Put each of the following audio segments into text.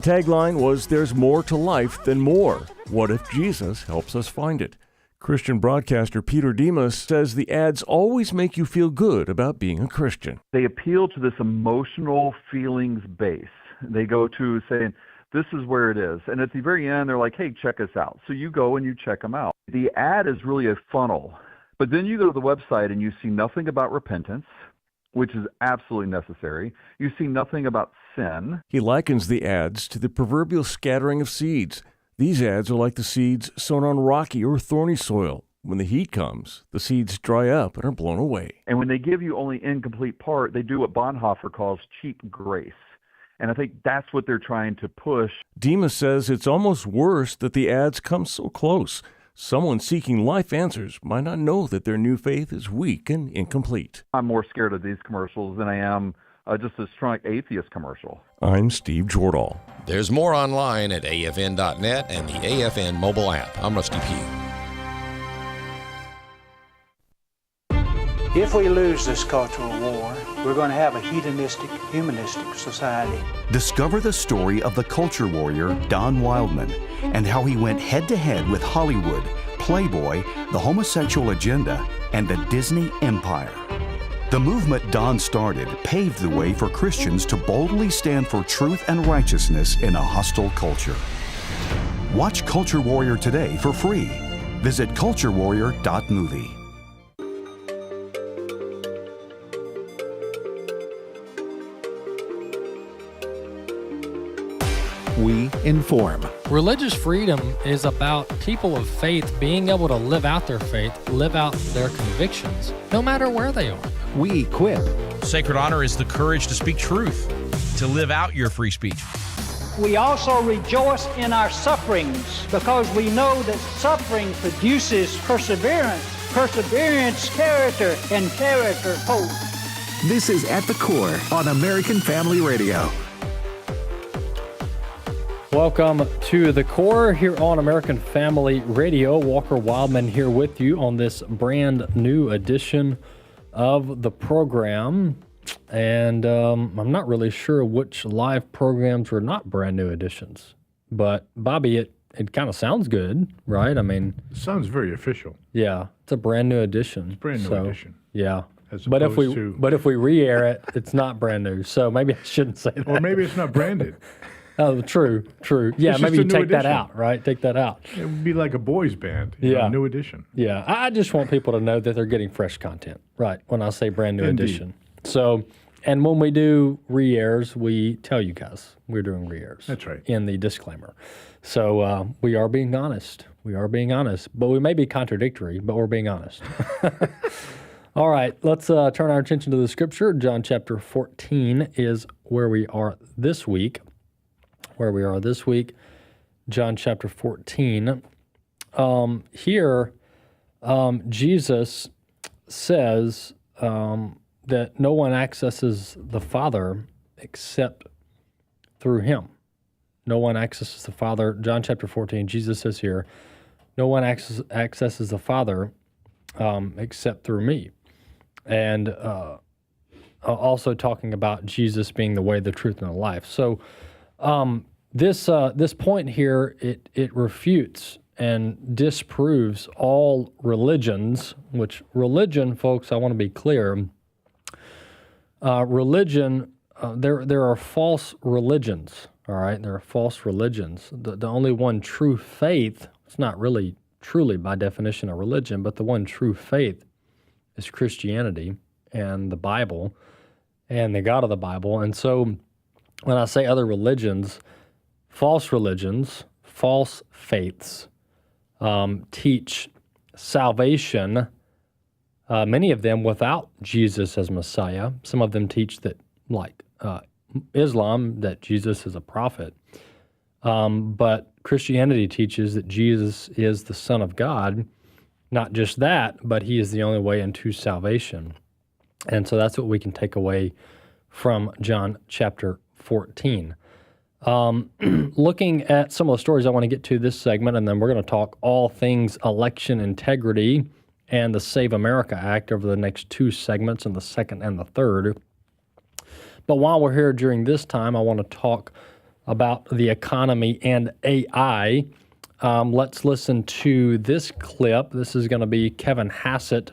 Tagline was, "There's more to life than more. What if Jesus helps us find it?" Christian broadcaster Peter Demas says the ads always make you feel good about being a Christian. They appeal to this emotional feelings base. They go to saying, this is where it is. And at the very end, they're like, hey, check us out. So you go and you check them out. The ad is really a funnel. But then you go to the website and you see nothing about repentance, which is absolutely necessary. You see nothing about sin. He likens the ads to the proverbial scattering of seeds. These ads are like the seeds sown on rocky or thorny soil. When the heat comes, the seeds dry up and are blown away. And when they give you only incomplete part, they do what Bonhoeffer calls cheap grace. And I think that's what they're trying to push. Demas says it's almost worse that the ads come so close. Someone seeking life answers might not know that their new faith is weak and incomplete. I'm more scared of these commercials than I am just a strong atheist commercial. I'm Steve Jordahl. There's more online at afn.net and the AFN mobile app. I'm Rusty Pugh. If we lose this cultural war, we're going to have a hedonistic, humanistic society. Discover the story of the culture warrior Don Wildmon and how he went head-to-head with Hollywood, Playboy, the homosexual agenda, and the Disney empire. The movement Don started paved the way for Christians to boldly stand for truth and righteousness in a hostile culture. Watch Culture Warrior today for free. Visit culturewarrior.movie. We inform. Religious freedom is about people of faith being able to live out their faith, live out their convictions, no matter where they are. We equip. Sacred honor is the courage to speak truth, to live out your free speech. We also rejoice in our sufferings because we know that suffering produces perseverance, perseverance, character, and character, hope. This is At the Core on American Family Radio. Welcome to The Core here on American Family Radio. Walker Wildmon here with you on this brand new edition of the program. And I'm not really sure which live programs are not brand new editions. But, Bobby, it kind of sounds good, right? I mean... It sounds very official. Yeah, it's a brand new edition. It's a brand new edition. Yeah. But if we re-air it, it's not brand new. So maybe I shouldn't say that. Or maybe it's not branded. Oh, true. Yeah, maybe you take that out, right? Take that out. It would be like a boys band, new edition. Yeah, I just want people to know that they're getting fresh content, right, when I say brand new edition. So, and when we do re-airs, we tell you guys we're doing re-airs. That's right. In the disclaimer. So we are being honest. But we may be contradictory, but we're being honest. All right, let's turn our attention to the scripture. John chapter 14 is where we are this week. John chapter 14. Here, Jesus says that no one accesses the Father except through him. No one accesses the Father. John chapter 14, Jesus says here, no one accesses the Father except through me. And also talking about Jesus being the way, the truth, and the life. So this point here, it refutes and disproves all religions, which religion, folks, I want to be clear, religion, there are false religions, all right? There are false religions. The only one true faith, it's not really truly by definition a religion, but the one true faith is Christianity and the Bible and the God of the Bible. And so when I say other religions, false faiths teach salvation, many of them without Jesus as Messiah. Some of them teach that, like Islam, that Jesus is a prophet. But Christianity teaches that Jesus is the Son of God. Not just that, but he is the only way into salvation. And so that's what we can take away from John chapter 14. Looking at some of the stories I want to get to this segment, and then we're going to talk all things election integrity and the Save America Act over the next two segments, in the second and the third. But while we're here during this time, I want to talk about the economy and AI. Let's listen to this clip. This is going to be Kevin Hassett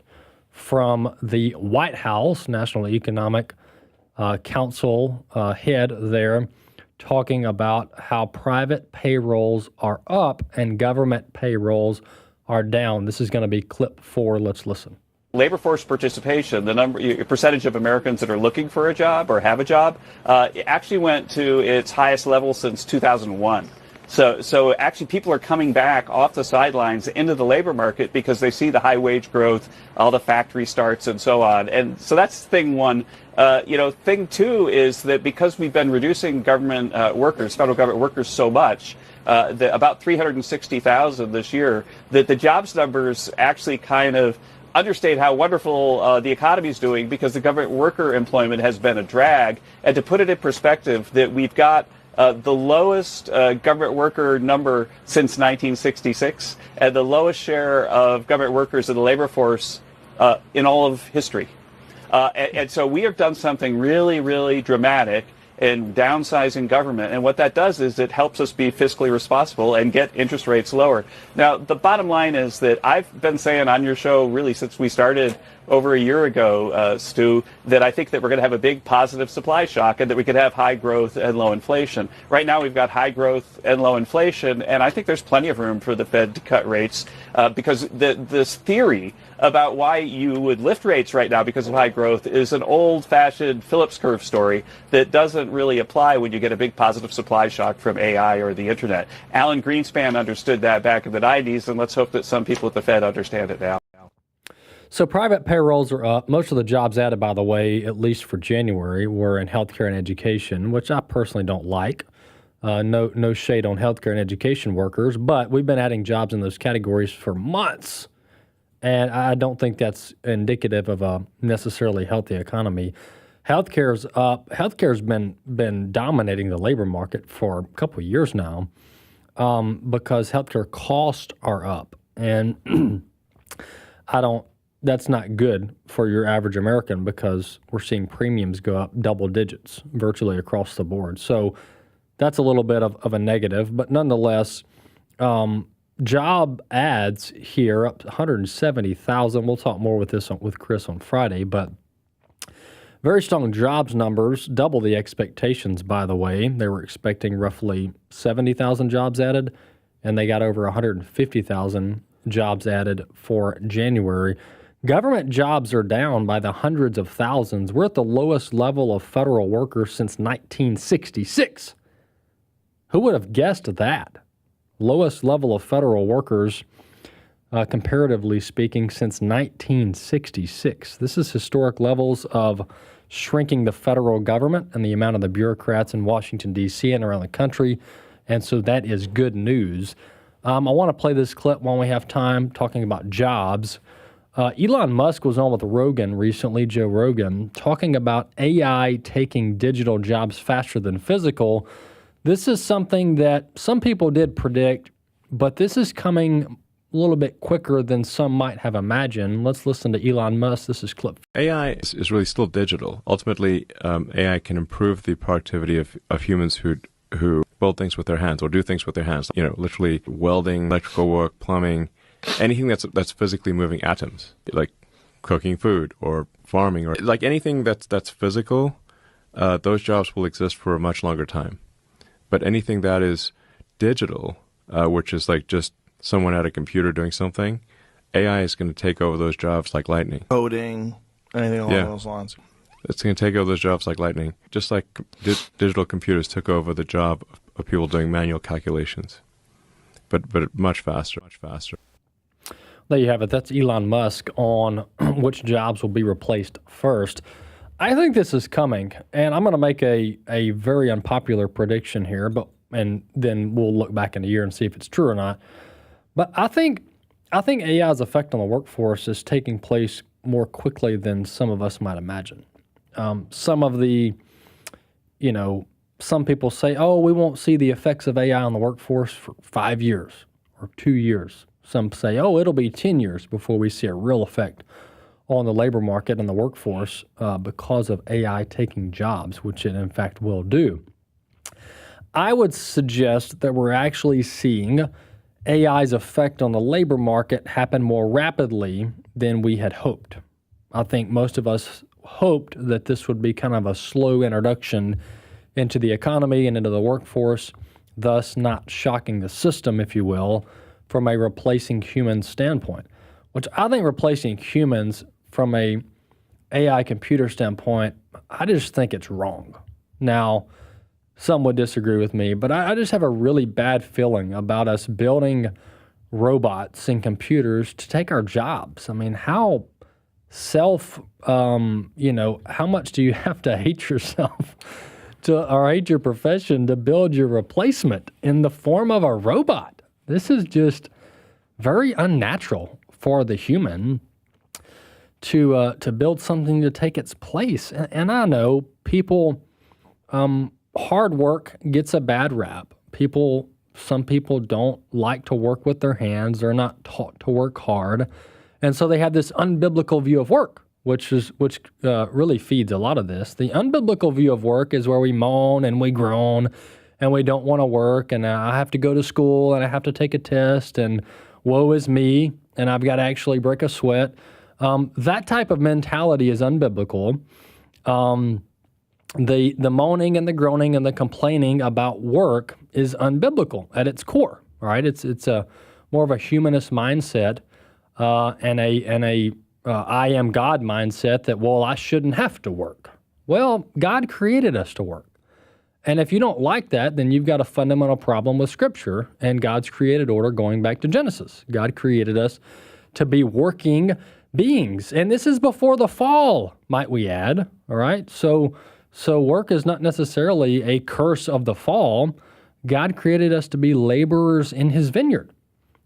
from the White House, National Economic Council head there, talking about how private payrolls are up and government payrolls are down. This is going to be clip 4. Let's listen. Labor force participation, the percentage of Americans that are looking for a job or have a job, it actually went to its highest level since 2001. So actually people are coming back off the sidelines into the labor market because they see the high wage growth, all the factory starts and so on. And so that's thing one. Thing two is that because we've been reducing government workers, federal government workers so much, about 360,000 this year, that the jobs numbers actually kind of understate how wonderful the economy is doing because the government worker employment has been a drag. And to put it in perspective, that we've got the lowest government worker number since 1966 and the lowest share of government workers in the labor force in all of history. And so we have done something really, really dramatic in downsizing government. And what that does is it helps us be fiscally responsible and get interest rates lower. Now, the bottom line is that I've been saying on your show really since we started over a year ago, Stu, that I think that we're going to have a big positive supply shock and that we could have high growth and low inflation. Right now, we've got high growth and low inflation, and I think there's plenty of room for the Fed to cut rates because this theory about why you would lift rates right now because of high growth is an old-fashioned Phillips curve story that doesn't really apply when you get a big positive supply shock from AI or the internet. Alan Greenspan understood that back in the 90s, and let's hope that some people at the Fed understand it now. So private payrolls are up. Most of the jobs added, by the way, at least for January, were in healthcare and education, which I personally don't like. No shade on healthcare and education workers, but we've been adding jobs in those categories for months, and I don't think that's indicative of a necessarily healthy economy. Healthcare's up. Healthcare's been dominating the labor market for a couple of years now because healthcare costs are up, and that's not good for your average American because we're seeing premiums go up double digits virtually across the board. So that's a little bit of a negative, but nonetheless, job ads here up 170,000. We'll talk more with Chris on Friday, but very strong jobs numbers, double the expectations, by the way. They were expecting roughly 70,000 jobs added, and they got over 150,000 jobs added for January. Government jobs are down by the hundreds of thousands. We're at the lowest level of federal workers since 1966. Who would have guessed that? Lowest level of federal workers, comparatively speaking, since 1966. This is historic levels of shrinking the federal government and the amount of the bureaucrats in Washington, D.C. and around the country. And so that is good news. I want to play this clip while we have time talking about jobs. Elon Musk was on with Rogan recently, Joe Rogan, talking about AI taking digital jobs faster than physical. This is something that some people did predict, but this is coming a little bit quicker than some might have imagined. Let's listen to Elon Musk. This is clip. AI is really still digital. Ultimately, AI can improve the productivity of humans who build things with their hands or do things with their hands. Literally welding, electrical work, plumbing, anything that's physically moving atoms, like cooking food or farming or like anything that's physical. Those jobs will exist for a much longer time. But anything that is digital, which is like just someone at a computer doing something, AI is going to take over those jobs like lightning. Coding, anything along those lines. It's going to take over those jobs like lightning, just like digital computers took over the job of people doing manual calculations, but much faster, much faster. There you have it. That's Elon Musk on which jobs will be replaced first. I think this is coming, and I'm going to make a very unpopular prediction here, and then we'll look back in a year and see if it's true or not. But I think AI's effect on the workforce is taking place more quickly than some of us might imagine. Some people say, oh, we won't see the effects of AI on the workforce for 5 years or 2 years. Some say, oh, it'll be 10 years before we see a real effect on the labor market and the workforce because of AI taking jobs, which it in fact will do. I would suggest that we're actually seeing AI's effect on the labor market happen more rapidly than we had hoped. I think most of us hoped that this would be kind of a slow introduction into the economy and into the workforce, thus not shocking the system, if you will, from a replacing humans standpoint, which I think replacing humans from a AI computer standpoint, I just think it's wrong. Now, some would disagree with me, but I just have a really bad feeling about us building robots and computers to take our jobs. I mean, how how much do you have to hate yourself or hate your profession to build your replacement in the form of a robot? This is just very unnatural for the human to build something to take its place. And I know people, hard work gets a bad rap. Some people don't like to work with their hands. They're not taught to work hard. And so they have this unbiblical view of work, which really feeds a lot of this. The unbiblical view of work is where we moan and we groan and we don't want to work, and I have to go to school and I have to take a test, and woe is me, and I've got to actually break a sweat. That type of mentality is unbiblical. The moaning and the groaning and the complaining about work is unbiblical at its core. Right? It's a more of a humanist mindset and a I am God mindset that, well, I shouldn't have to work. Well, God created us to work. And if you don't like that, then you've got a fundamental problem with Scripture and God's created order going back to Genesis. God created us to be working beings. And this is before the fall, might we add. All right? So work is not necessarily a curse of the fall. God created us to be laborers in his vineyard.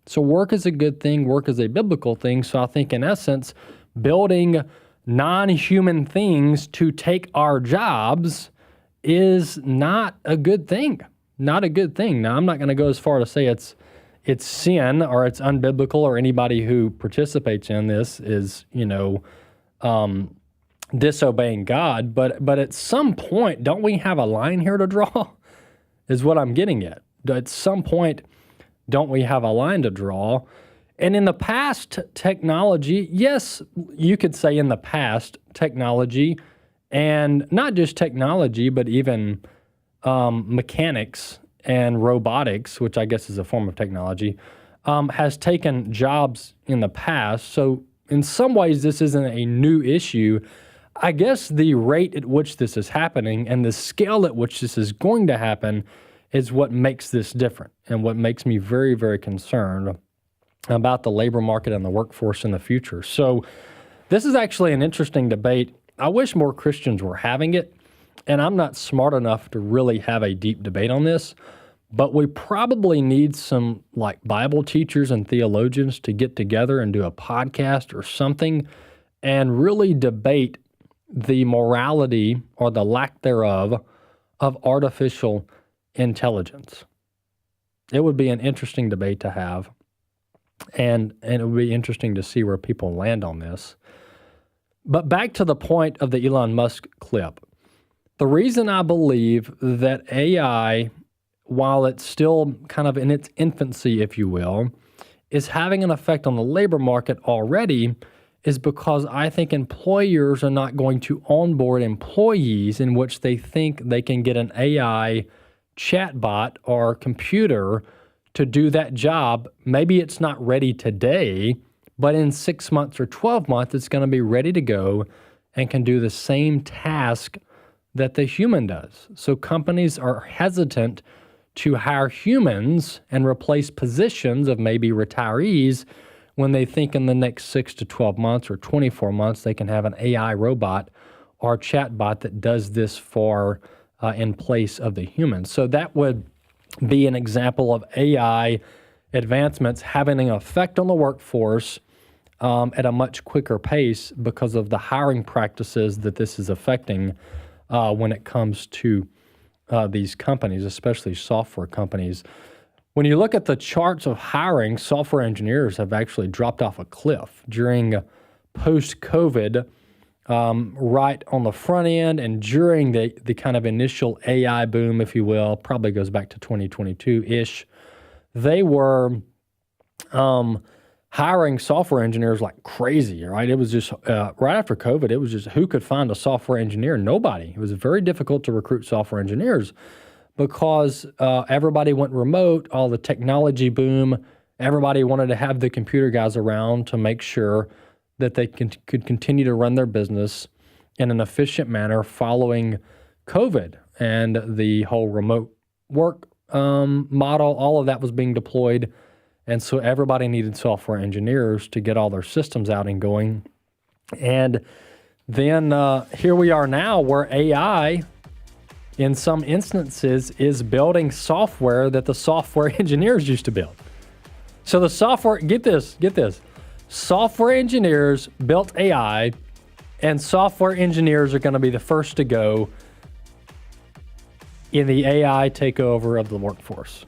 So work is a good thing. Work is a biblical thing. So I think, in essence, building non-human things to take our jobs is not a good thing. Not a good thing. Now, I'm not going to go as far to say it's sin or it's unbiblical or anybody who participates in this is, disobeying God. But at some point, don't we have a line here to draw? Is what I'm getting at. At some point, don't we have a line to draw? And in the past, technology, yes, you could say in the past, technology, and not just technology, but even mechanics and robotics, which I guess is a form of technology, has taken jobs in the past. So in some ways, this isn't a new issue. I guess the rate at which this is happening and the scale at which this is going to happen is what makes this different and what makes me very, very concerned about the labor market and the workforce in the future. So this is actually an interesting debate. I wish more Christians were having it, and I'm not smart enough to really have a deep debate on this, but we probably need some Bible teachers and theologians to get together and do a podcast or something and really debate the morality or the lack thereof of artificial intelligence. It would be an interesting debate to have, and it would be interesting to see where people land on this. But back to the point of the Elon Musk clip. The reason I believe that AI, while it's still kind of in its infancy, if you will, is having an effect on the labor market already is because I think employers are not going to onboard employees in which they think they can get an AI chatbot or computer to do that job. Maybe it's not ready today, but in 6 months or 12 months, it's going to be ready to go and can do the same task that the human does. So companies are hesitant to hire humans and replace positions of maybe retirees when they think in the next 6 to 12 months or 24 months, they can have an AI robot or chatbot that does this in place of the human. So that would be an example of AI advancements having an effect on the workforce at a much quicker pace because of the hiring practices that this is affecting when it comes to these companies, especially software companies. When you look at the charts of hiring, software engineers have actually dropped off a cliff. During post-COVID, right on the front end and during the kind of initial AI boom, if you will, probably goes back to 2022-ish, they were hiring software engineers like crazy, right? It was just, right after COVID, it was just who could find a software engineer? Nobody. It was very difficult to recruit software engineers because everybody went remote, all the technology boom, everybody wanted to have the computer guys around to make sure that they could continue to run their business in an efficient manner following COVID and the whole remote work model. All of that was being deployed. And so everybody needed software engineers to get all their systems out and going. And then here we are now where AI, in some instances, is building software that the software engineers used to build. So the software, get this, software engineers built AI, and software engineers are going to be the first to go in the AI takeover of the workforce.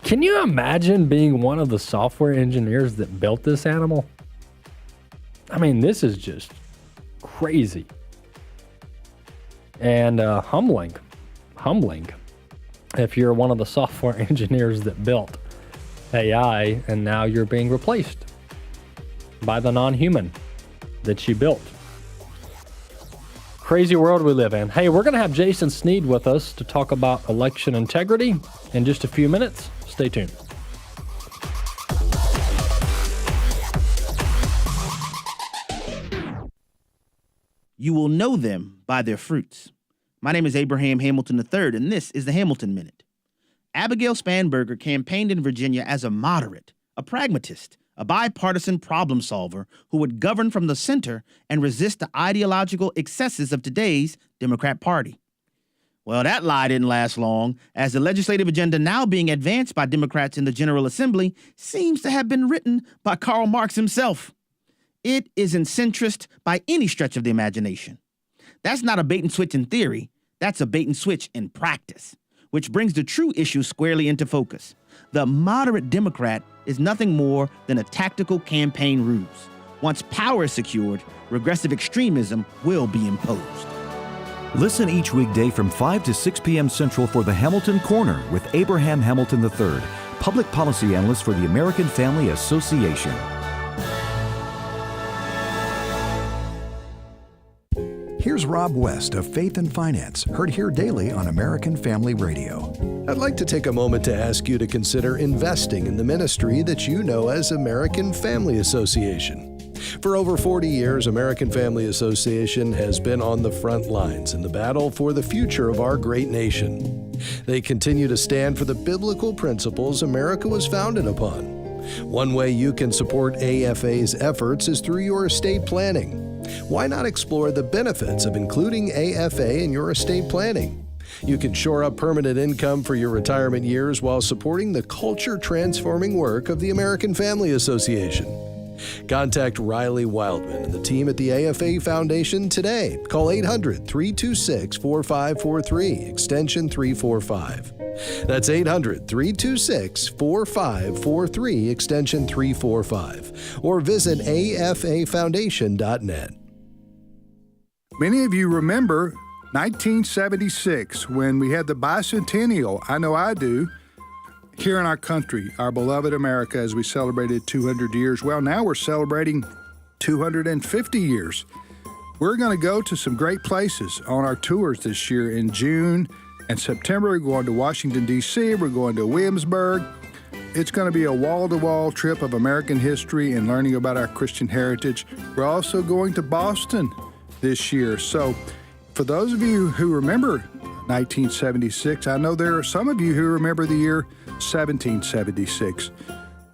Can you imagine being one of the software engineers that built this animal? I mean, this is just crazy and humbling if you're one of the software engineers that built AI and now you're being replaced by the non-human that you built. Crazy world we live in. Hey, we're going to have Jason Snead with us to talk about election integrity in just a few minutes. Stay tuned. You will know them by their fruits. My name is Abraham Hamilton III, and this is the Hamilton Minute. Abigail Spanberger campaigned in Virginia as a moderate, a pragmatist, a bipartisan problem solver who would govern from the center and resist the ideological excesses of today's Democrat Party. Well, that lie didn't last long, as the legislative agenda now being advanced by Democrats in the General Assembly seems to have been written by Karl Marx himself. It isn't centrist by any stretch of the imagination. That's not a bait and switch in theory, that's a bait and switch in practice, which brings the true issue squarely into focus. The moderate Democrat is nothing more than a tactical campaign ruse. Once power is secured, regressive extremism will be imposed. Listen each weekday from 5 to 6 p.m. Central for the Hamilton Corner with Abraham Hamilton III, Public Policy Analyst for the American Family Association. Here's Rob West of Faith and Finance, heard here daily on American Family Radio. I'd like to take a moment to ask you to consider investing in the ministry that you know as American Family Association. For over 40 years, American Family Association has been on the front lines in the battle for the future of our great nation. They continue to stand for the biblical principles America was founded upon. One way you can support AFA's efforts is through your estate planning. Why not explore the benefits of including AFA in your estate planning? You can shore up permanent income for your retirement years while supporting the culture-transforming work of the American Family Association. Contact Riley Wildmon and the team at the AFA Foundation today. Call 800-326-4543, extension 345. That's 800-326-4543, extension 345. Or visit afafoundation.net. Many of you remember 1976 when we had the bicentennial. I know I do. Here in our country, our beloved America, as we celebrated 200 years. Well, now we're celebrating 250 years. We're going to go to some great places on our tours this year. In June and September, we're going to Washington, D.C. We're going to Williamsburg. It's going to be a wall-to-wall trip of American history and learning about our Christian heritage. We're also going to Boston this year. So for those of you who remember 1976, I know there are some of you who remember the year 1776.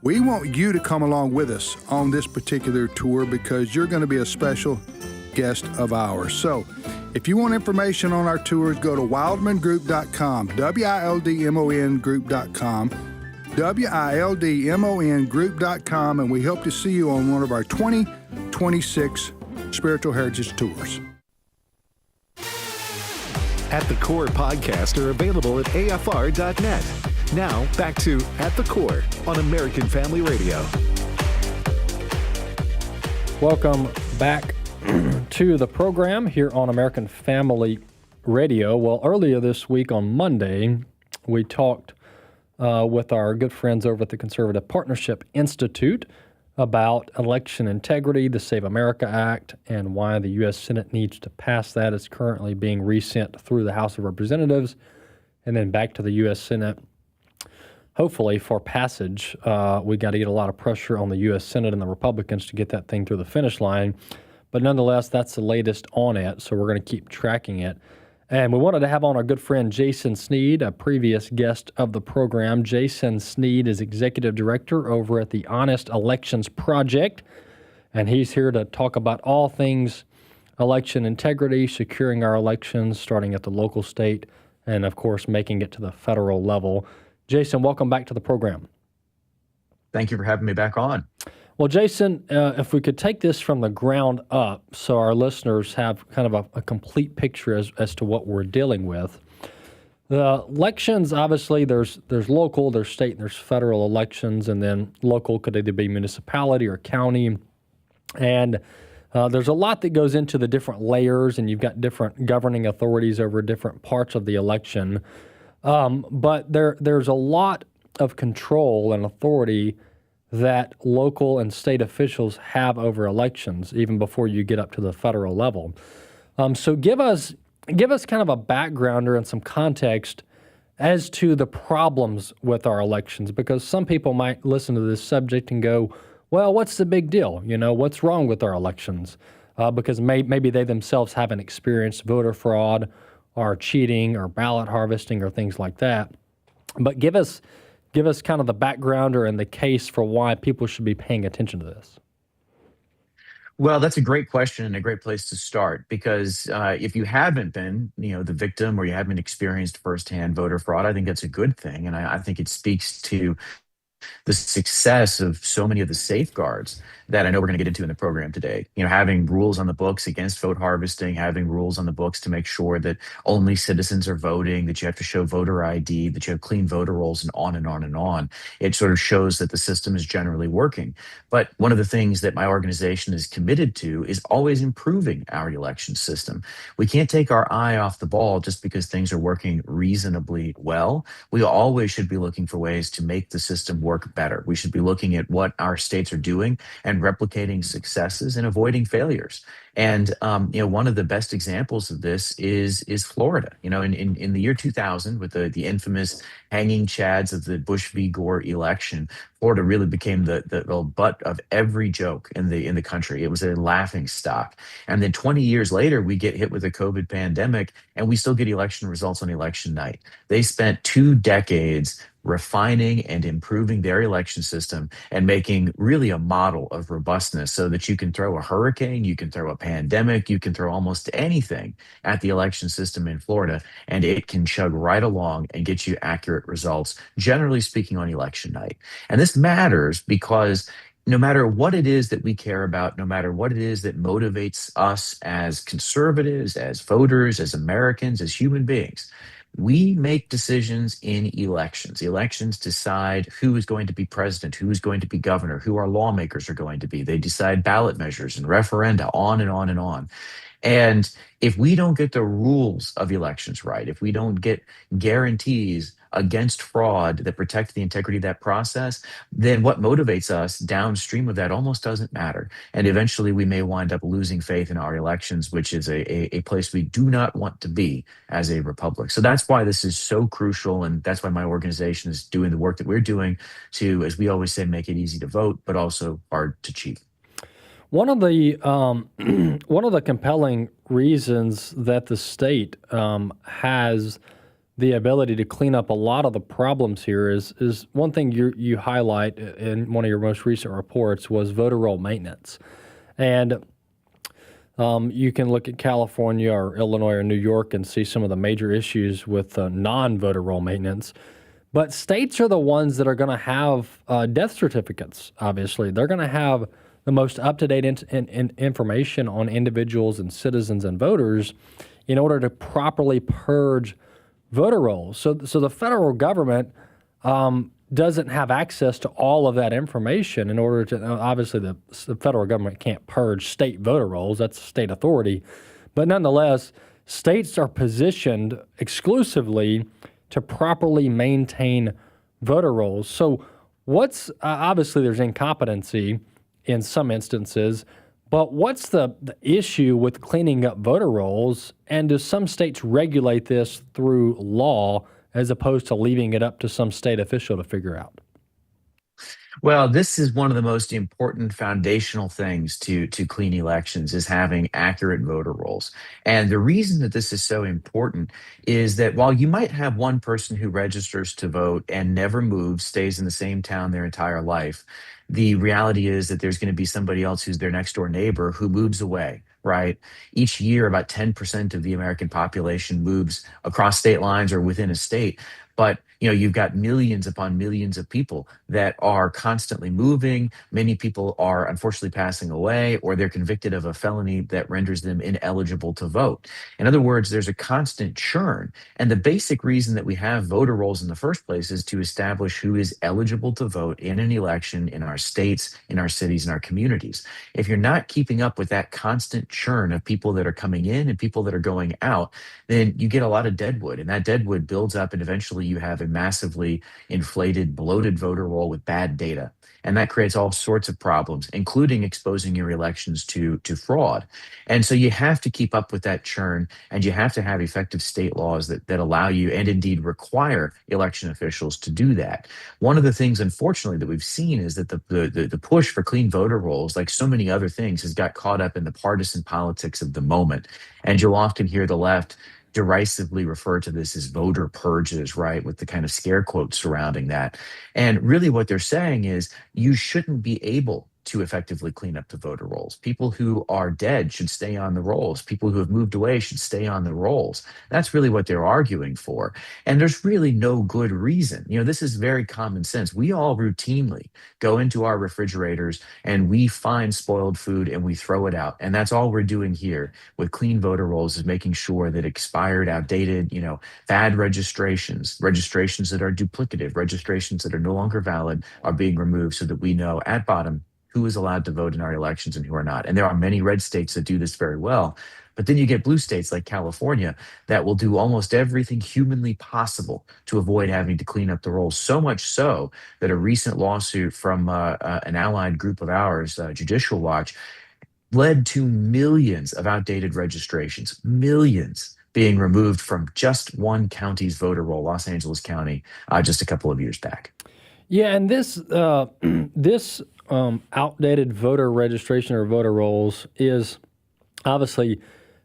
We want you to come along with us on this particular tour because you're going to be a special guest of ours. So if you want information on our tours, go to wildmongroup.com, WILDMON group.com, WILDMON group.com, and we hope to see you on one of our 2026 Spiritual Heritage Tours. At the Core podcasts are available at AFR.net. Now, back to At the Core on American Family Radio. Welcome back to the program here on American Family Radio. Well, earlier this week on Monday, we talked with our good friends over at the Conservative Partnership Institute about election integrity, the Save America Act, and why the U.S. Senate needs to pass that. It's currently being resent through the House of Representatives and then back to the U.S. Senate, hopefully for passage. We got to get a lot of pressure on the U.S. Senate and the Republicans to get that thing through the finish line. But nonetheless, that's the latest on it, so we're going to keep tracking it. And we wanted to have on our good friend Jason Snead, a previous guest of the program. Jason Snead is Executive Director over at the Honest Elections Project, and he's here to talk about all things election integrity, securing our elections, starting at the local, state, and, of course, making it to the federal level. Jason, welcome back to the program. Thank you for having me back on. Well, Jason, if we could take this from the ground up so our listeners have kind of a complete picture as to what we're dealing with. The elections, obviously, there's local, there's state, and there's federal elections, and then local could either be municipality or county. And there's a lot that goes into the different layers, and you've got different governing authorities over different parts of the election. But there's a lot of control and authority that local and state officials have over elections, even before you get up to the federal level. So give us kind of a backgrounder and some context as to the problems with our elections, because some people might listen to this subject and go, well, what's the big deal? You know, what's wrong with our elections? Because maybe they themselves haven't experienced voter fraud or cheating or ballot harvesting or things like that. But give us kind of the backgrounder and the case for why people should be paying attention to this. Well, that's a great question and a great place to start, because if you haven't been, the victim, or you haven't experienced firsthand voter fraud, I think that's a good thing. And I think it speaks to the success of so many of the safeguards that I know we're going to get into in the program today. Having rules on the books against vote harvesting, having rules on the books to make sure that only citizens are voting, that you have to show voter ID, that you have clean voter rolls, and on and on and on. It sort of shows that the system is generally working. But one of the things that my organization is committed to is always improving our election system. We can't take our eye off the ball just because things are working reasonably well. We always should be looking for ways to make the system work better. We should be looking at what our states are doing and replicating successes and avoiding failures. And one of the best examples of this is Florida. In the year 2000, with the infamous hanging chads of the Bush v. Gore election, Florida really became the butt of every joke in the country. It was a laughing stock. And then 20 years later, we get hit with a COVID pandemic, and we still get election results on election night. They spent 2 decades refining and improving their election system and making really a model of robustness, so that you can throw a hurricane, you can throw a pandemic, you can throw almost anything at the election system in Florida, and it can chug right along and get you accurate results, generally speaking, on election night. And this matters because no matter what it is that we care about, no matter what it is that motivates us as conservatives, as voters, as Americans, as human beings, we make decisions in elections. Elections decide who is going to be president, who is going to be governor, who our lawmakers are going to be. They decide ballot measures and referenda, on and on and on. And if we don't get the rules of elections right, if we don't get guarantees against fraud that protect the integrity of that process, then what motivates us downstream of that almost doesn't matter. And eventually we may wind up losing faith in our elections, which is a place we do not want to be as a republic. So that's why this is so crucial, and that's why my organization is doing the work that we're doing to, as we always say, make it easy to vote, but also hard to cheat. One of the compelling reasons that the state has the ability to clean up a lot of the problems here is one thing you highlight in one of your most recent reports was voter roll maintenance. And you can look at California or Illinois or New York and see some of the major issues with non-voter roll maintenance. But states are the ones that are going to have death certificates, obviously. They're going to have the most up-to-date information on individuals and citizens and voters in order to properly purge voter rolls. So the federal government doesn't have access to all of that information in order to, obviously the federal government can't purge state voter rolls, that's state authority, but nonetheless, states are positioned exclusively to properly maintain voter rolls. So what's, obviously there's incompetency in some instances, but what's the issue with cleaning up voter rolls, and do some states regulate this through law as opposed to leaving it up to some state official to figure out? Well, this is one of the most important foundational things to clean elections is having accurate voter rolls. And the reason that this is so important is that while you might have one person who registers to vote and never moves, stays in the same town their entire life, the reality is that there's going to be somebody else who's their next door neighbor who moves away. Right. Each year, about 10% of the American population moves across state lines or within a state. But you've got millions upon millions of people that are constantly moving. Many people are unfortunately passing away, or they're convicted of a felony that renders them ineligible to vote. In other words, there's a constant churn. And the basic reason that we have voter rolls in the first place is to establish who is eligible to vote in an election in our states, in our cities, in our communities. If you're not keeping up with that constant churn of people that are coming in and people that are going out, then you get a lot of deadwood, and that deadwood builds up, and eventually you have a massively inflated, bloated voter roll with bad data. And that creates all sorts of problems, including exposing your elections to fraud. And so you have to keep up with that churn, and you have to have effective state laws that allow you and indeed require election officials to do that. One of the things, unfortunately, that we've seen is that the push for clean voter rolls, like so many other things, has got caught up in the partisan politics of the moment. And you'll often hear the left derisively refer to this as voter purges, right, with the kind of scare quotes surrounding that. And really what they're saying is you shouldn't be able to effectively clean up the voter rolls. People who are dead should stay on the rolls. People who have moved away should stay on the rolls. That's really what they're arguing for. And there's really no good reason. This is very common sense. We all routinely go into our refrigerators and we find spoiled food and we throw it out. And that's all we're doing here with clean voter rolls, is making sure that expired, outdated, bad registrations that are duplicative, registrations that are no longer valid are being removed, so that we know at bottom who is allowed to vote in our elections and who are not. And there are many red states that do this very well. But then you get blue states like California that will do almost everything humanly possible to avoid having to clean up the rolls. So much so that a recent lawsuit from an allied group of ours, Judicial Watch, led to millions of outdated registrations, millions being removed from just one county's voter roll, Los Angeles County, just a couple of years back. Yeah, and this outdated voter registration or voter rolls is obviously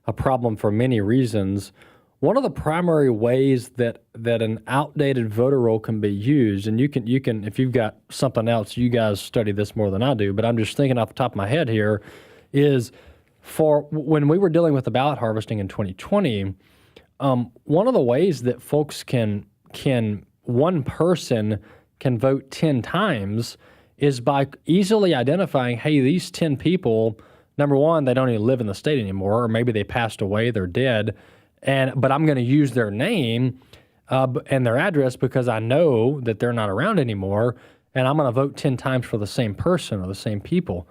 a problem for many reasons. One of the primary ways that an outdated voter roll can be used, and you can if you've got something else, you guys study this more than I do, but I'm just thinking off the top of my head here, is for when we were dealing with the ballot harvesting in 2020, one of the ways that folks can one person can vote 10 times is by easily identifying, hey, these 10 people, number one, they don't even live in the state anymore, or maybe they passed away, they're dead, but I'm going to use their name and their address because I know that they're not around anymore, and I'm going to vote 10 times for the same person or the same people.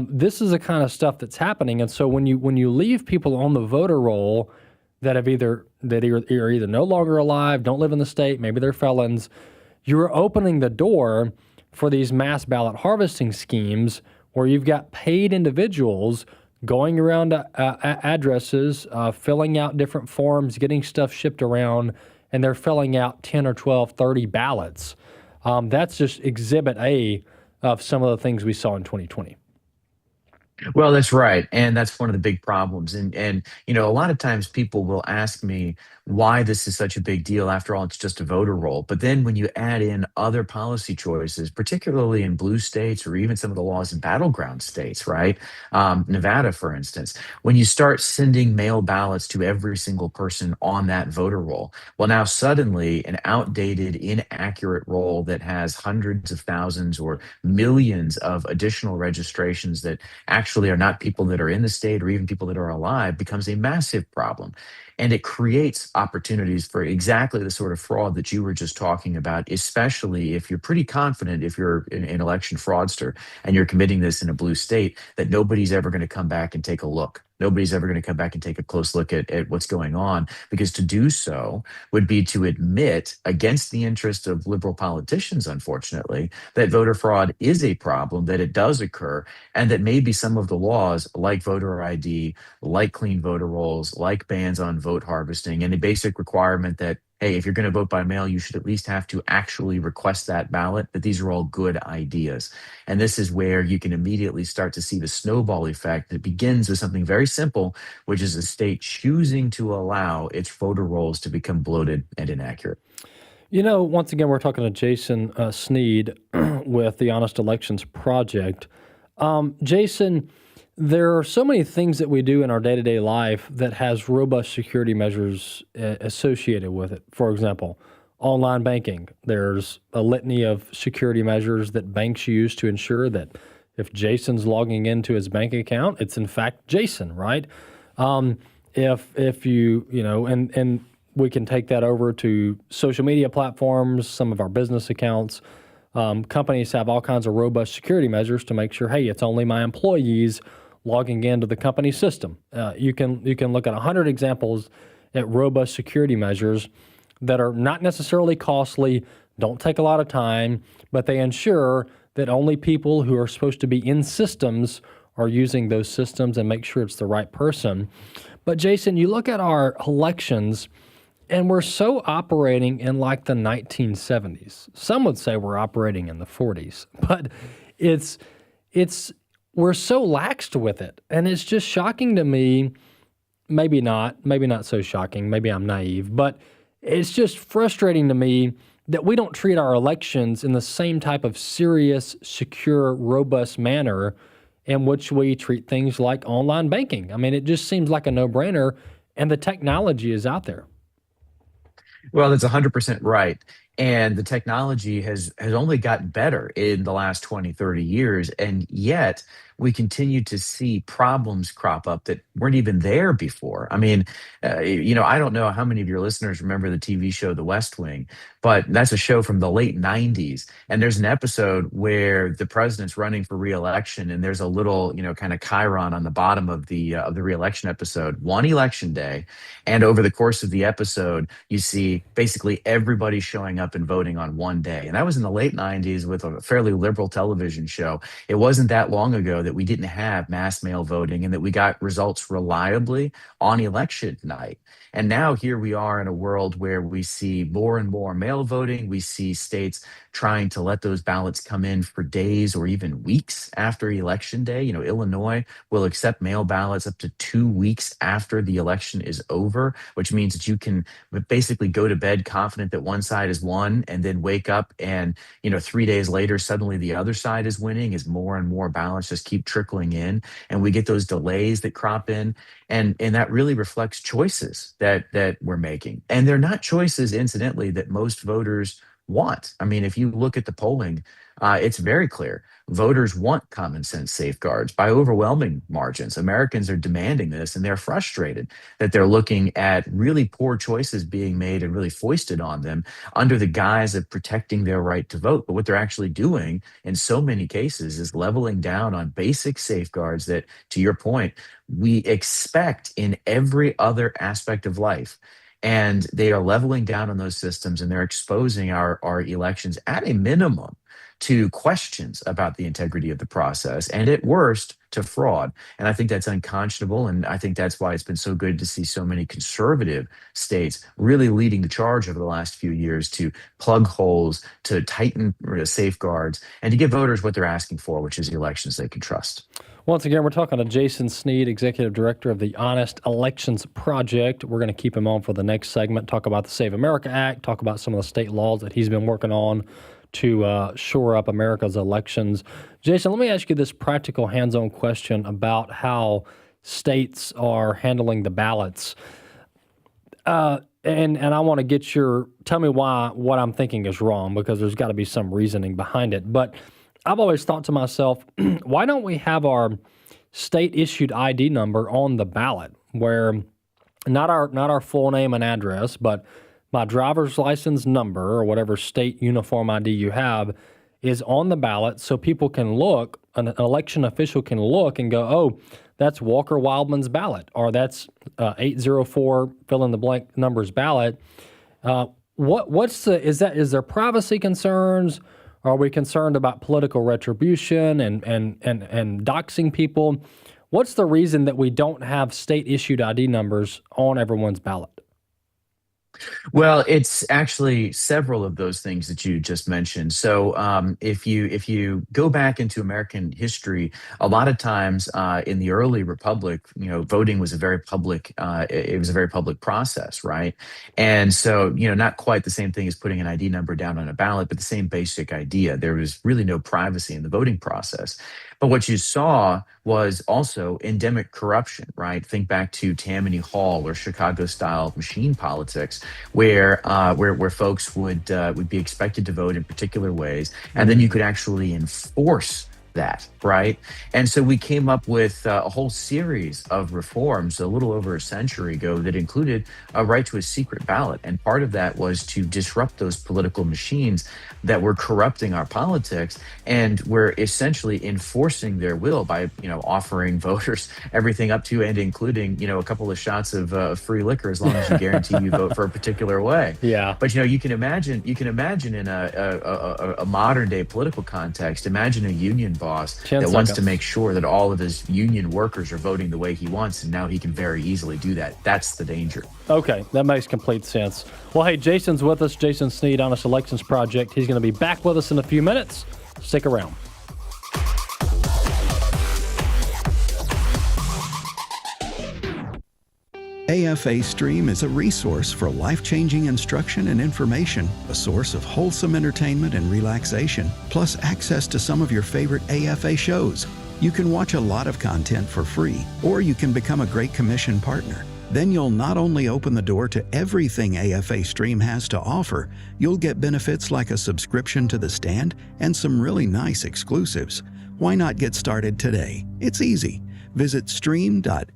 This is the kind of stuff that's happening, and so when you leave people on the voter roll that are either no longer alive, don't live in the state, maybe they're felons, you're opening the door for these mass ballot harvesting schemes where you've got paid individuals going around addresses, filling out different forms, getting stuff shipped around, and they're filling out 10 or 12, 30 ballots. That's just exhibit A of some of the things we saw in 2020. Well, that's right. And that's one of the big problems. And a lot of times people will ask me why this is such a big deal. After all, it's just a voter roll. But then when you add in other policy choices, particularly in blue states or even some of the laws in battleground states, right? Nevada, for instance, when you start sending mail ballots to every single person on that voter roll, well, now suddenly an outdated, inaccurate roll that has hundreds of thousands or millions of additional registrations that actually actually are not people that are in the state or even people that are alive becomes a massive problem. And it creates opportunities for exactly the sort of fraud that you were just talking about, especially if you're pretty confident, if you're an election fraudster and you're committing this in a blue state, that nobody's ever going to come back and take a look. Nobody's ever going to come back and take a close look at what's going on, because to do so would be to admit, against the interest of liberal politicians, unfortunately, that voter fraud is a problem, that it does occur, and that maybe some of the laws like voter ID, like clean voter rolls, like bans on vote harvesting, and a basic requirement that, hey, if you're going to vote by mail, you should at least have to actually request that ballot, that these are all good ideas. And this is where you can immediately start to see the snowball effect that begins with something very simple, which is a state choosing to allow its voter rolls to become bloated and inaccurate. You know, once again, we're talking to Jason Snead with the Honest Elections Project. Jason, there are so many things that we do in our day-to-day life that has robust security measures associated with it. For example, online banking. There's a litany of security measures that banks use to ensure that if Jason's logging into his bank account, it's in fact Jason, right? If you know, and we can take that over to social media platforms, some of our business accounts. Companies have all kinds of robust security measures to make sure, hey, it's only my employees logging into the company system. You can look at 100 examples at robust security measures that are not necessarily costly, don't take a lot of time, but they ensure that only people who are supposed to be in systems are using those systems and make sure it's the right person. But Jason, you look at our elections, and we're so operating in like the 1970s. Some would say we're operating in the 40s, but we're so laxed with it. And it's just shocking to me, maybe not so shocking, maybe I'm naive, but it's just frustrating to me that we don't treat our elections in the same type of serious, secure, robust manner in which we treat things like online banking. I mean, it just seems like a no-brainer, and the technology is out there. Well, that's 100% right. And the technology has only gotten better in the last 20, 30 years. And yet we continue to see problems crop up that weren't even there before. I mean, I don't know how many of your listeners remember the TV show The West Wing, but that's a show from the late 90s. And there's an episode where the president's running for re-election, and there's a little, kind of chyron on the bottom of the re-election episode, one election day. And over the course of the episode, you see basically everybody showing up and voting on one day. And that was in the late 90s with a fairly liberal television show. It wasn't that long ago that we didn't have mass mail voting and that we got results reliably on election night. And now here we are in a world where we see more and more mail voting. We see states trying to let those ballots come in for days or even weeks after election day. Illinois will accept mail ballots up to 2 weeks after the election is over, which means that you can basically go to bed confident that one side is won and then wake up and, 3 days later, suddenly the other side is winning as more and more ballots just keep trickling in. And we get those delays that crop in. And that really reflects choices that we're making. And they're not choices, incidentally, that most voters want. I mean, if you look at the polling, it's very clear. Voters want common sense safeguards by overwhelming margins. Americans are demanding this, and they're frustrated that they're looking at really poor choices being made and really foisted on them under the guise of protecting their right to vote. But what they're actually doing in so many cases is leveling down on basic safeguards that, to your point, we expect in every other aspect of life. And they are leveling down on those systems, and they're exposing our elections at a minimum to questions about the integrity of the process, and at worst to fraud. And I think that's unconscionable, and I think that's why it's been so good to see so many conservative states really leading the charge over the last few years to plug holes, to tighten safeguards, and to give voters what they're asking for, which is the elections they can trust. Once again, we're talking to Jason Snead, Executive Director of the Honest Elections Project. We're going to keep him on for the next segment, talk about the Save America Act, talk about some of the state laws that he's been working on to shore up America's elections. Jason, let me ask you this practical, hands-on question about how states are handling the ballots. And I want to get tell me why what I'm thinking is wrong, because there's got to be some reasoning behind it. But I've always thought to myself, why don't we have our state-issued ID number on the ballot, where not our full name and address, but my driver's license number or whatever state uniform ID you have is on the ballot, so people can look, an election official can look and go, oh, that's Walker Wildmon's ballot, or that's 804 fill in the blank numbers ballot. Is there privacy concerns? Are we concerned about political retribution and doxing people? What's the reason that we don't have state-issued ID numbers on everyone's ballot? Well, it's actually several of those things that you just mentioned. So if you go back into American history, a lot of times in the early republic, voting was a very public process, right? And so, not quite the same thing as putting an ID number down on a ballot, but the same basic idea. There was really no privacy in the voting process. But what you saw was also endemic corruption, right? Think back to Tammany Hall or Chicago-style machine politics, where folks would be expected to vote in particular ways, and then you could actually enforce that, right? And so we came up with a whole series of reforms a little over a century ago that included a right to a secret ballot. And part of that was to disrupt those political machines that were corrupting our politics and were essentially enforcing their will by, offering voters everything up to and including, a couple of shots of free liquor as long as you guarantee you vote for a particular way. Yeah. But, you can imagine in a modern day political context, imagine a union boss that wants to make sure that all of his union workers are voting the way he wants, and now he can very easily do that. That's the danger. Okay, that makes complete sense. Well, hey, Jason's with us, Jason Snead, Honest Elections Project. He's going to be back with us in a few minutes. Stick around. AFA Stream is a resource for life-changing instruction and information, a source of wholesome entertainment and relaxation, plus access to some of your favorite AFA shows. You can watch a lot of content for free, or you can become a Great Commission partner. Then you'll not only open the door to everything AFA Stream has to offer, you'll get benefits like a subscription to The Stand and some really nice exclusives. Why not get started today? It's easy. Visit stream.afa.net.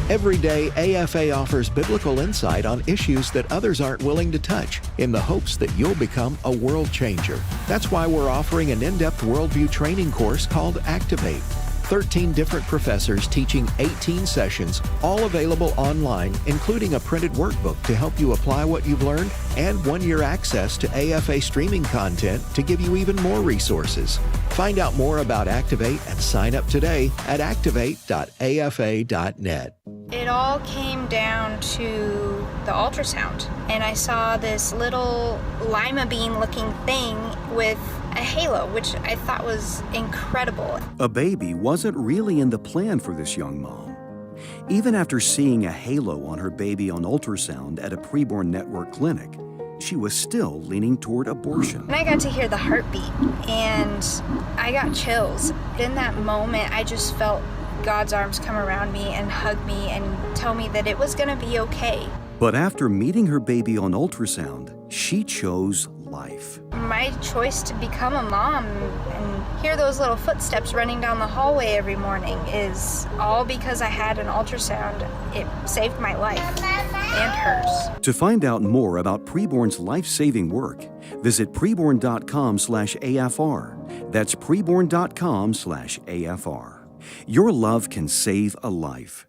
Every day, AFA offers biblical insight on issues that others aren't willing to touch, in the hopes that you'll become a world changer. That's why we're offering an in-depth worldview training course called Activate. 13 different professors teaching 18 sessions, all available online, including a printed workbook to help you apply what you've learned, and 1-year access to AFA streaming content to give you even more resources. Find out more about Activate and sign up today at activate.afa.net. It all came down to the ultrasound, and I saw this little lima bean looking thing with a halo, which I thought was incredible. A baby wasn't really in the plan for this young mom. Even after seeing a halo on her baby on ultrasound at a preborn network clinic, she was still leaning toward abortion. And I got to hear the heartbeat, and I got chills. In that moment, I just felt God's arms come around me and hug me and tell me that it was going to be okay. But after meeting her baby on ultrasound, she chose life. My choice to become a mom and hear those little footsteps running down the hallway every morning is all because I had an ultrasound. It saved my life and hers. To find out more about Preborn's life-saving work, visit preborn.com/AFR. That's preborn.com/AFR. Your love can save a life.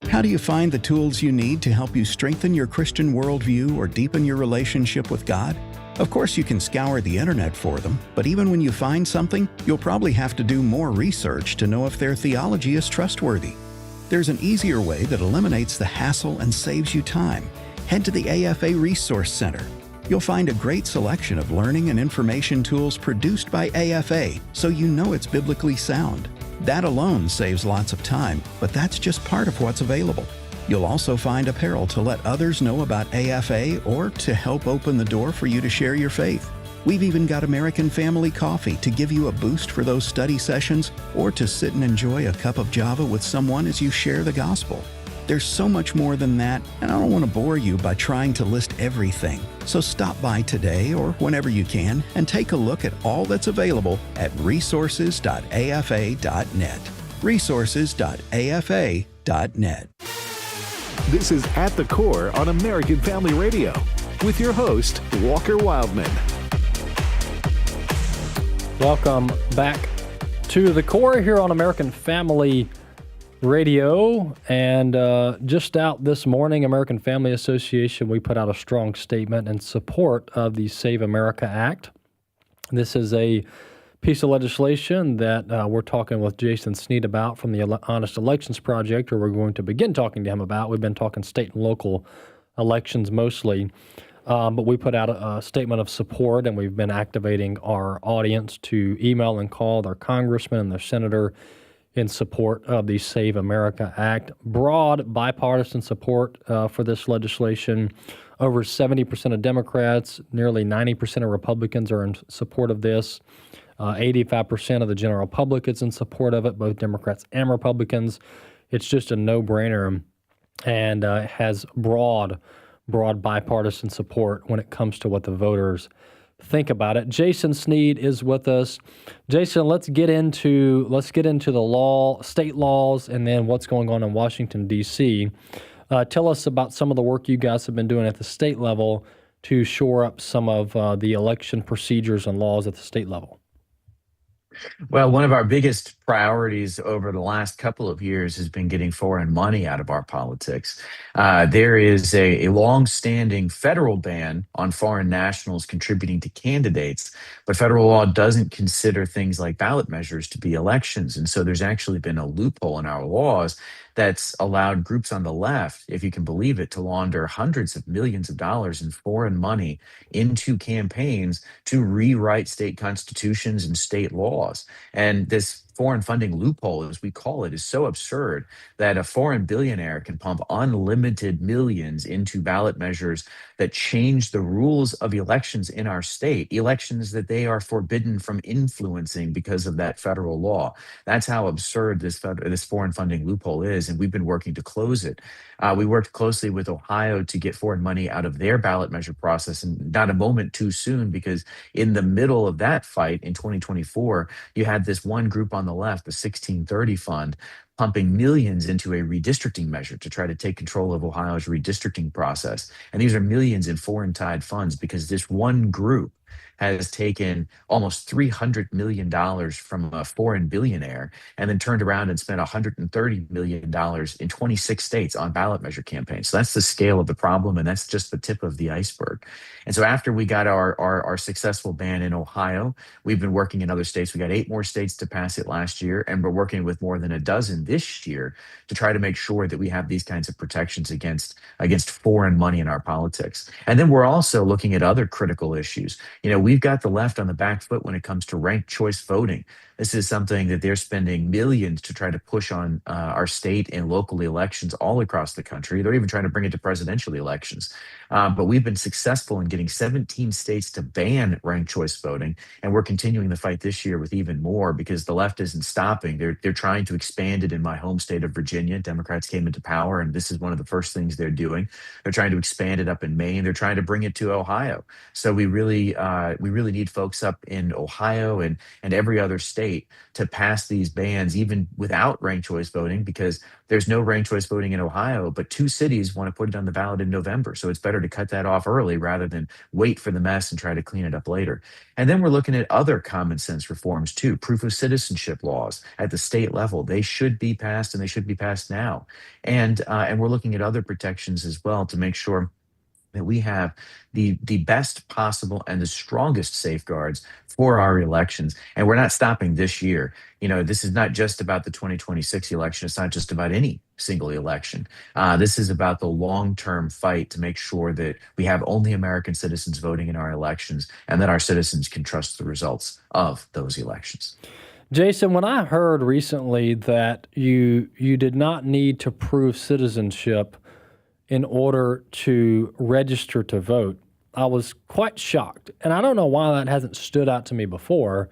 How do you find the tools you need to help you strengthen your Christian worldview or deepen your relationship with God? Of course, you can scour the internet for them, but even when you find something, you'll probably have to do more research to know if their theology is trustworthy. There's an easier way that eliminates the hassle and saves you time. Head to the AFA Resource Center. You'll find a great selection of learning and information tools produced by AFA, so you know it's biblically sound. That alone saves lots of time, but that's just part of what's available. You'll also find apparel to let others know about AFA or to help open the door for you to share your faith. We've even got American Family Coffee to give you a boost for those study sessions or to sit and enjoy a cup of Java with someone as you share the gospel. There's so much more than that, and I don't want to bore you by trying to list everything. So stop by today or whenever you can and take a look at all that's available at resources.afa.net. resources.afa.net. This is At the Core on American Family Radio with your host, Walker Wildmon. Welcome back to The Core here on American Family Radio. And just out this morning, American Family Association, we put out a strong statement in support of the Save America Act. This is a piece of legislation that we're talking with Jason Snead about from the Honest Elections Project, or we're going to begin talking to him about. We've been talking state and local elections mostly, but we put out a statement of support, and we've been activating our audience to email and call their congressman and their senator in support of the Save America Act. Broad bipartisan support for this legislation. Over 70% of Democrats, nearly 90% of Republicans are in support of this. 85% of the general public is in support of it, both Democrats and Republicans. It's just a no-brainer and has broad bipartisan support when it comes to what the voters think about it. Jason Snead is with us. Jason, let's get into the law, state laws, and then what's going on in Washington, D.C. Tell us about some of the work you guys have been doing at the state level to shore up some of the election procedures and laws at the state level. Well, one of our biggest priorities over the last couple of years has been getting foreign money out of our politics. There is a long-standing federal ban on foreign nationals contributing to candidates, but federal law doesn't consider things like ballot measures to be elections. And so there's actually been a loophole in our laws that's allowed groups on the left, if you can believe it, to launder hundreds of millions of dollars in foreign money into campaigns to rewrite state constitutions and state laws. And this foreign funding loophole, as we call it, is so absurd that a foreign billionaire can pump unlimited millions into ballot measures that change the rules of elections in our state, elections that they are forbidden from influencing because of that federal law. That's how absurd this foreign funding loophole is, and we've been working to close it. We worked closely with Ohio to get foreign money out of their ballot measure process, and not a moment too soon, because in the middle of that fight in 2024, you had this one group on the left, the 1630 Fund, pumping millions into a redistricting measure to try to take control of Ohio's redistricting process. And these are millions in foreign tied funds because this one group has taken almost $300 million from a foreign billionaire and then turned around and spent $130 million in 26 states on ballot measure campaigns. So that's the scale of the problem, and that's just the tip of the iceberg. And so after we got our successful ban in Ohio, we've been working in other states. We got 8 more states to pass it last year, and we're working with more than a dozen this year to try to make sure that we have these kinds of protections against foreign money in our politics. And then we're also looking at other critical issues. We've got the left on the back foot when it comes to ranked choice voting. This is something that they're spending millions to try to push on our state and local elections all across the country. They're even trying to bring it to presidential elections. But we've been successful in getting 17 states to ban ranked choice voting, and we're continuing the fight this year with even more because the left isn't stopping. They're trying to expand it in my home state of Virginia. Democrats came into power, and this is one of the first things they're doing. They're trying to expand it up in Maine. They're trying to bring it to Ohio. So we really need folks up in Ohio and every other state to pass these bans, even without ranked choice voting, because there's no ranked choice voting in Ohio, but 2 cities want to put it on the ballot in November. So it's better to cut that off early rather than wait for the mess and try to clean it up later. And then we're looking at other common sense reforms too. Proof of citizenship laws at the state level. They should be passed, and they should be passed now. And we're looking at other protections as well to make sure that we have the best possible and the strongest safeguards for our elections. And we're not stopping this year. This is not just about the 2026 election. It's not just about any single election. This is about the long-term fight to make sure that we have only American citizens voting in our elections and that our citizens can trust the results of those elections. Jason, when I heard recently that you did not need to prove citizenship in order to register to vote, I was quite shocked. And I don't know why that hasn't stood out to me before,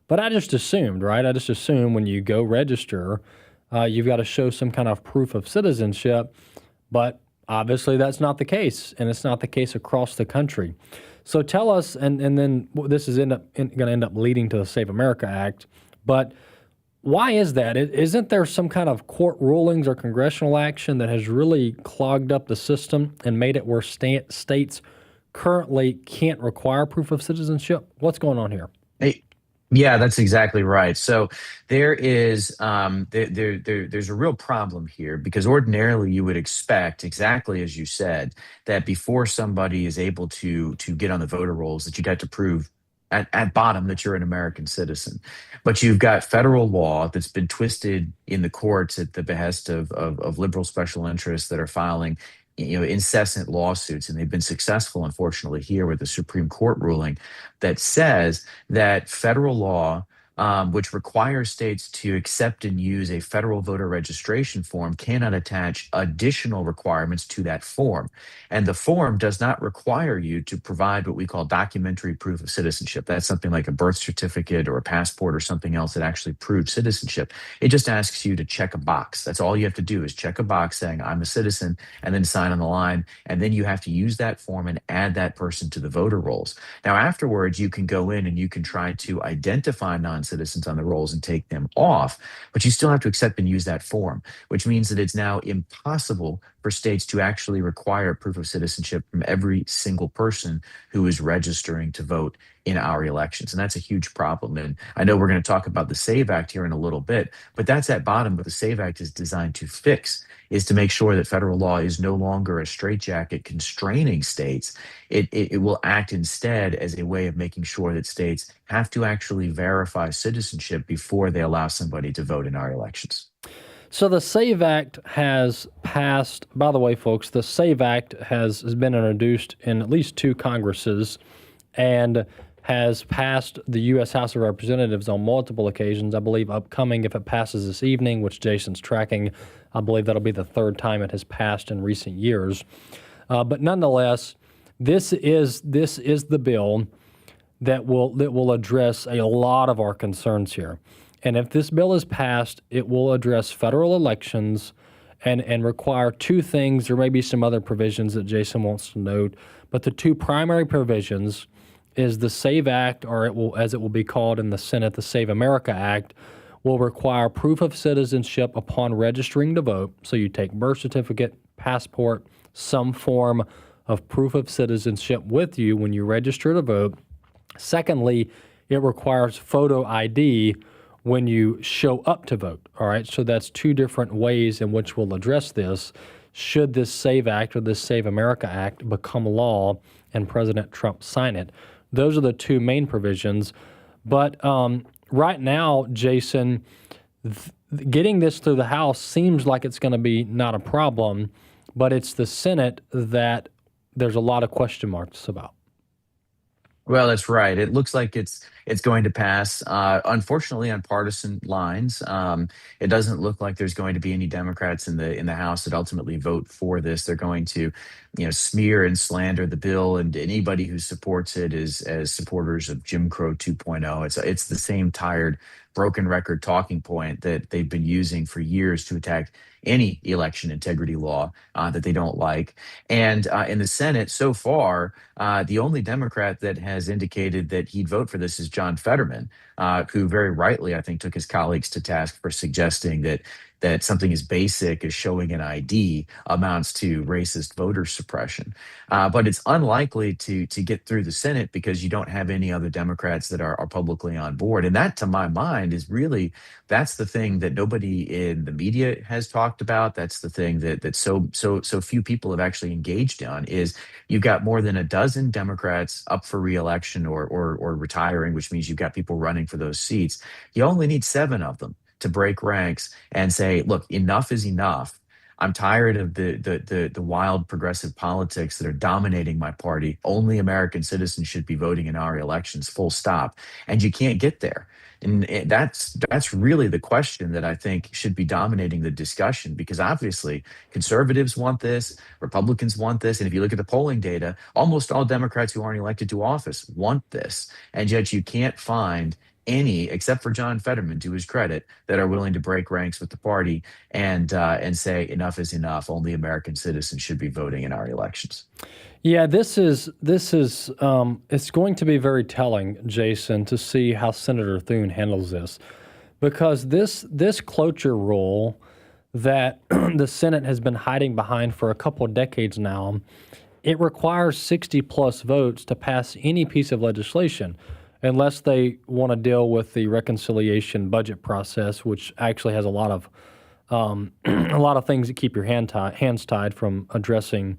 but I just assumed, right? I just assumed when you go register you've got to show some kind of proof of citizenship, but obviously that's not the case, and it's not the case across the country. So tell us, and then this is going to end up leading to the Save America Act, but why is that? Isn't there some kind of court rulings or congressional action that has really clogged up the system and made it where states currently can't require proof of citizenship? What's going on here? Yeah, that's exactly right. So there is there's a real problem here, because ordinarily you would expect, exactly as you said, that before somebody is able to get on the voter rolls, that you'd have to prove at bottom that you're an American citizen. But you've got federal law that's been twisted in the courts at the behest of liberal special interests that are filing incessant lawsuits, and they've been successful, unfortunately, here with the Supreme Court ruling that says that federal law, which requires states to accept and use a federal voter registration form, cannot attach additional requirements to that form. And the form does not require you to provide what we call documentary proof of citizenship. That's something like a birth certificate or a passport or something else that actually proves citizenship. It just asks you to check a box. That's all you have to do, is check a box saying, I'm a citizen, and then sign on the line. And then you have to use that form and add that person to the voter rolls. Now, afterwards, you can go in and you can try to identify non-citizens on the rolls and take them off, but you still have to accept and use that form, which means that it's now impossible for states to actually require proof of citizenship from every single person who is registering to vote in our elections. And that's a huge problem. And I know we're going to talk about the SAVE Act here in a little bit, but that's at bottom what the SAVE Act is designed to fix, is to make sure that federal law is no longer a straitjacket constraining states. It will act instead as a way of making sure that states have to actually verify citizenship before they allow somebody to vote in our elections. So the SAVE Act has passed. By the way, folks, the SAVE Act has been introduced in at least 2 Congresses and has passed the U.S. House of Representatives on multiple occasions. I believe upcoming, if it passes this evening, which Jason's tracking, I believe that'll be the 3rd time it has passed in recent years. But nonetheless, this is the bill that will address a lot of our concerns here. And if this bill is passed, it will address federal elections and require 2 things. There may be some other provisions that Jason wants to note, but the 2 primary provisions is the SAVE Act, or as it will be called in the Senate, the Save America Act, will require proof of citizenship upon registering to vote. So you take birth certificate, passport, some form of proof of citizenship with you when you register to vote. Secondly, it requires photo ID when you show up to vote. All right, so that's 2 different ways in which we'll address this should this SAVE Act or this Save America Act become law and President Trump sign it. Those are the 2 main provisions. But right now, Jason, getting this through the House seems like it's going to be not a problem, but it's the Senate that there's a lot of question marks about. Well, that's right. It looks like it's going to pass, unfortunately, on partisan lines. It doesn't look like there's going to be any Democrats in the House that ultimately vote for this. They're going to, smear and slander the bill, and anybody who supports it is as supporters of Jim Crow 2.0. It's the same tired, broken record talking point that they've been using for years to attack any election integrity law that they don't like. And in the Senate, so far, the only Democrat that has indicated that he'd vote for this is John Fetterman, who very rightly, I think, took his colleagues to task for suggesting that something as basic as showing an ID amounts to racist voter suppression. But it's unlikely to get through the Senate because you don't have any other Democrats that are publicly on board. And that, to my mind, is really, that's the thing that nobody in the media has talked about. That's the thing that so few people have actually engaged on, is you've got more than a dozen Democrats up for re-election or retiring, which means you've got people running for those seats. You only need 7 of them to break ranks and say, look, enough is enough. I'm tired of the wild progressive politics that are dominating my party. Only American citizens should be voting in our elections, full stop. And you can't get there. And that's really the question that I think should be dominating the discussion, because obviously conservatives want this, Republicans want this. And if you look at the polling data, almost all Democrats who aren't elected to office want this. And yet you can't find any, except for John Fetterman, to his credit, that are willing to break ranks with the party and say enough is enough. Only American citizens should be voting in our elections. Yeah, this is it's going to be very telling, Jason, to see how Senator Thune handles this, because this cloture rule that the Senate has been hiding behind for a couple of decades now, it requires 60 plus votes to pass any piece of legislation, unless they want to deal with the reconciliation budget process, which actually has a lot of things that keep your hands tied from addressing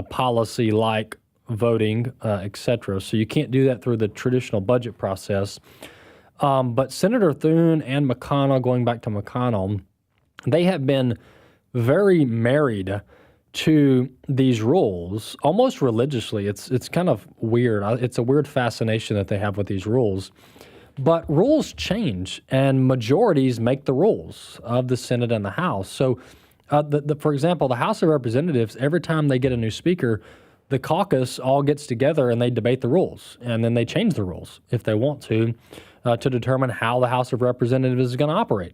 policy like voting, et cetera. So you can't do that through the traditional budget process. But Senator Thune and McConnell, going back to McConnell, they have been very married to these rules almost religiously. It's kind of weird. It's a weird fascination that they have with these rules. But rules change, and majorities make the rules of the Senate and the House. So for example, the House of Representatives, every time they get a new speaker, the caucus all gets together and they debate the rules, and then they change the rules if they want to determine how the House of Representatives is going to operate.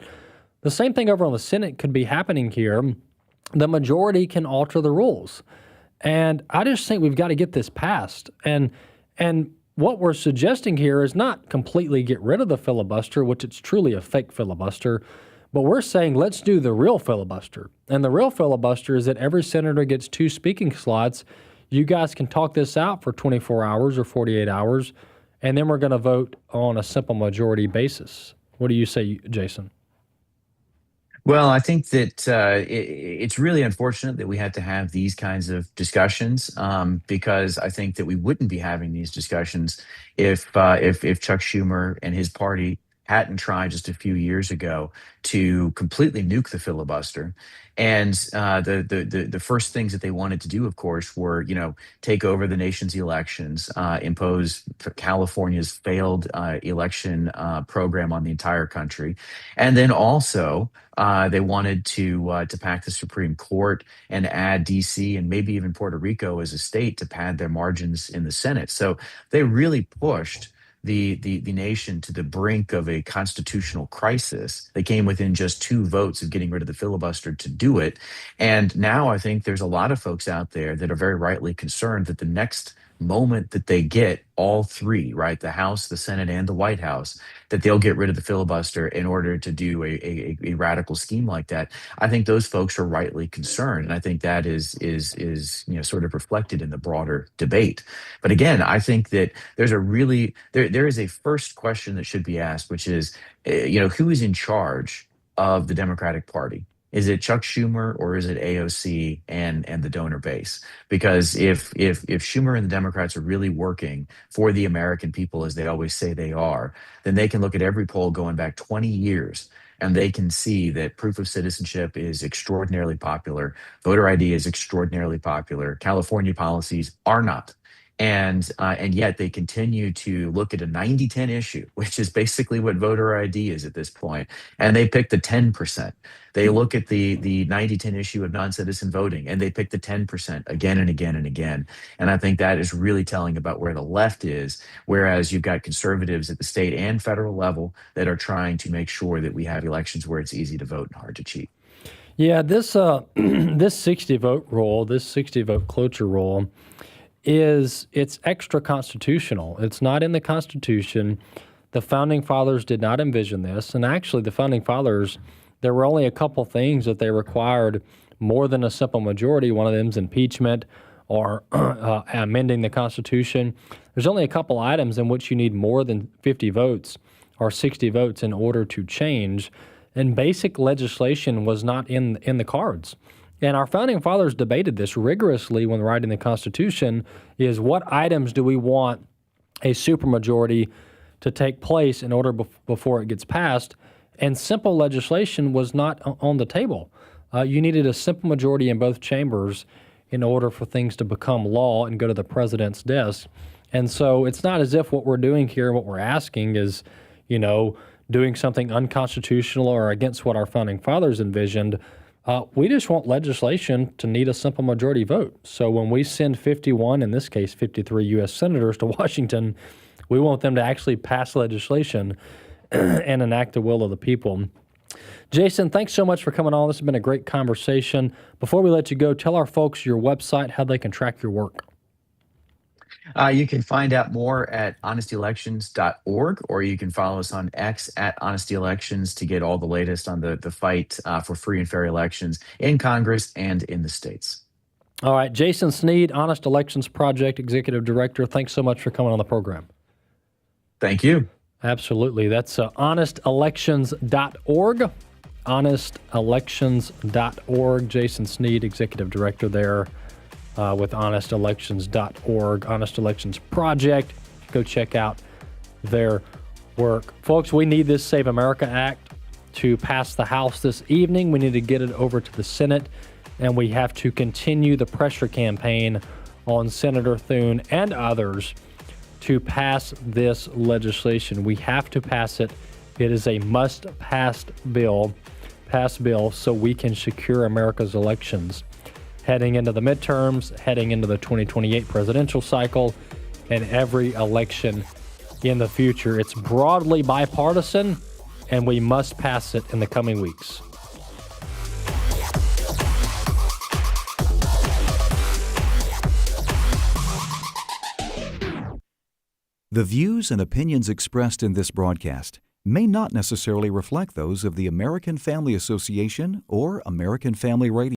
The same thing over on the Senate could be happening here. The majority can alter the rules, and I just think we've got to get this passed. And what we're suggesting here is not completely get rid of the filibuster, which it's truly a fake filibuster. But we're saying let's do the real filibuster. And the real filibuster is that every senator gets 2 speaking slots. You guys can talk this out for 24 hours or 48 hours, and then we're going to vote on a simple majority basis. What do you say, Jason? Well, I think that it's really unfortunate that we had to have these kinds of discussions, because I think that we wouldn't be having these discussions if Chuck Schumer and his party hadn't tried just a few years ago to completely nuke the filibuster. And the first things that they wanted to do, of course, were, take over the nation's elections, impose California's failed election program on the entire country. And then also they wanted to pack the Supreme Court and add D.C. and maybe even Puerto Rico as a state to pad their margins in the Senate. So they really pushed the nation to the brink of a constitutional crisis. They came within just 2 votes of getting rid of the filibuster to do it. And now I think there's a lot of folks out there that are very rightly concerned that the next moment that they get all 3, right, the House, the Senate, and the White House, that they'll get rid of the filibuster in order to do a radical scheme like that. I think those folks are rightly concerned, and I think that is sort of reflected in the broader debate. But again, I think that there's there is a first question that should be asked, which is, who is in charge of the Democratic Party? Is it Chuck Schumer or is it AOC and the donor base? Because if Schumer and the Democrats are really working for the American people, as they always say they are, then they can look at every poll going back 20 years and they can see that proof of citizenship is extraordinarily popular. Voter ID is extraordinarily popular. California policies are not. And yet they continue to look at a 90-10 issue, which is basically what voter ID is at this point, and they pick the 10%. They look at the 90-10 issue of non-citizen voting, and they pick the 10% again and again and again. And I think that is really telling about where the left is, whereas you've got conservatives at the state and federal level that are trying to make sure that we have elections where it's easy to vote and hard to cheat. Yeah, this 60-vote rule, this 60-vote cloture rule, it's extra constitutional. It's not in the Constitution. The Founding Fathers did not envision this. And actually, the Founding Fathers, there were only a couple things that they required more than a simple majority. One of them is impeachment or amending the Constitution. There's only a couple items in which you need more than 50 votes or 60 votes in order to change. And basic legislation was not in the cards. And our Founding Fathers debated this rigorously when writing the Constitution, is what items do we want a supermajority to take place in order before it gets passed? And simple legislation was not on the table. You needed a simple majority in both chambers in order for things to become law and go to the president's desk. And so it's not as if what we're doing here, what we're asking is, doing something unconstitutional or against what our Founding Fathers envisioned. We just want legislation to need a simple majority vote. So when we send 51, in this case 53 U.S. senators to Washington, We want them to actually pass legislation and enact the will of the people. Jason, thanks so much for coming on. This has been a great conversation. Before we let you go, tell our folks your website, how they can track your work. You can find out more at honestyelections.org, or you can follow us on X at HonestyElections to get all the latest on the fight for free and fair elections in Congress and in the states. All right, Jason Snead, Honest Elections Project Executive Director, thanks so much for coming on the program. Thank you. Absolutely. That's honestelections.org. Honestelections.org. Jason Snead, Executive Director there with honestelections.org. Honest Elections Project. Go check out their work. Folks, we need this Save America Act to pass the House this evening. We need to get it over to the Senate, and we have to continue the pressure campaign on Senator Thune and others to pass this legislation. We have to pass it. It is a must-pass bill, so we can secure America's elections heading into the midterms, heading into the 2028 presidential cycle, and every election in the future. It's broadly bipartisan, and we must pass it in the coming weeks. The views and opinions expressed in this broadcast may not necessarily reflect those of the American Family Association or American Family Radio.